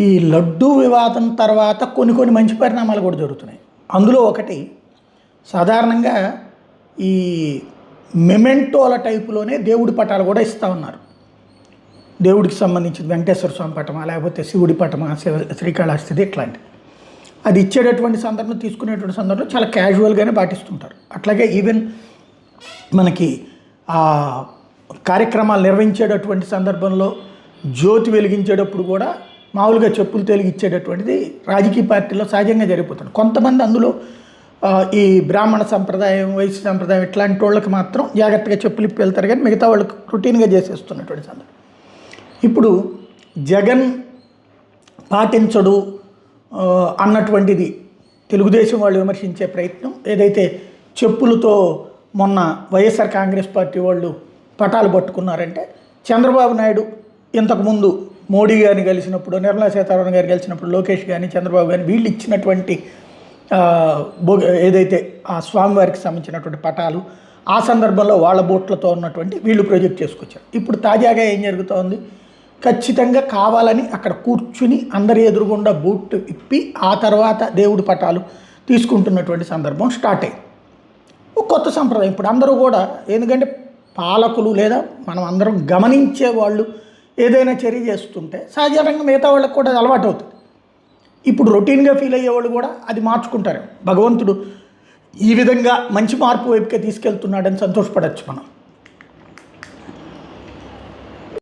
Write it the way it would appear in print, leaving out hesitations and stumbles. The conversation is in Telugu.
ఈ లడ్డూ వివాదం తర్వాత కొన్ని మంచి పరిణామాలు కూడా జరుగుతున్నాయి. అందులో ఒకటి సాధారణంగా ఈ మెమెంటోల టైపులోనే దేవుడి పటాలు కూడా ఇస్తూ ఉన్నారు. దేవుడికి సంబంధించిన వెంకటేశ్వర స్వామి పటమా, లేకపోతే శివుడి పటమా, శ్రీకాళహస్తిది ఇట్లాంటి అది ఇచ్చేటటువంటి సందర్భం, తీసుకునేటువంటి సందర్భంలో చాలా క్యాజువల్గానే పాటిస్తుంటారు. అట్లాగే ఈవెన్ మనకి కార్యక్రమాలు నిర్వహించేటటువంటి సందర్భంలో జ్యోతి వెలిగించేటప్పుడు కూడా మామూలుగా చెప్పులు తెలిగిచ్చేటటువంటిది రాజకీయ పార్టీలో సహజంగా జరిగిపోతుంది. కొంతమంది అందులో ఈ బ్రాహ్మణ సంప్రదాయం, వైశ్య సంప్రదాయం ఇట్లాంటి వాళ్ళకి మాత్రం జాగ్రత్తగా చెప్పులు ఇప్పి వెళ్తారు, కానీ మిగతా వాళ్ళకి రొటీన్గా చేసేస్తున్నటువంటి సందర్భం. ఇప్పుడు జగన్ పాటించడు అన్నటువంటిది తెలుగుదేశం వాళ్ళు విమర్శించే ప్రయత్నం, ఏదైతే చెప్పులతో మొన్న వైఎస్ఆర్ కాంగ్రెస్ పార్టీ వాళ్ళు పటాలు పట్టుకున్నారంటే, చంద్రబాబు నాయుడు ఇంతకుముందు మోడీ గారిని కలిసినప్పుడు, నిర్మలా సీతారామన్ గారు కలిసినప్పుడు, లోకేష్ కానీ చంద్రబాబు కానీ వీళ్ళు ఇచ్చినటువంటి ఏదైతే ఆ స్వామివారికి సంబంధించినటువంటి పటాలు ఆ సందర్భంలో వాళ్ళ బోట్లతో ఉన్నటువంటి వీళ్ళు ప్రొజెక్ట్ చేసుకొచ్చారు. ఇప్పుడు తాజాగా ఏం జరుగుతోంది, ఖచ్చితంగా కావాలని అక్కడ కూర్చుని అందరి ఎదురుగుండా బూట్ ఇప్పి ఆ తర్వాత దేవుడి పటాలు తీసుకుంటున్నటువంటి సందర్భం స్టార్ట్ అయింది. ఒక కొత్త సంప్రదాయం ఇప్పుడు అందరూ కూడా, ఎందుకంటే పాలకులు లేదా మనం అందరం గమనించే వాళ్ళు ఏదైనా చర్య చేస్తుంటే సహజంగా మిగతా వాళ్ళకి కూడా అది అలవాటు అవుతుంది. ఇప్పుడు రొటీన్గా ఫీల్ అయ్యేవాళ్ళు కూడా అది మార్చుకుంటారు. భగవంతుడు ఈ విధంగా మంచి మార్పు వైపుకే తీసుకెళ్తున్నాడని సంతోషపడవచ్చు మనం.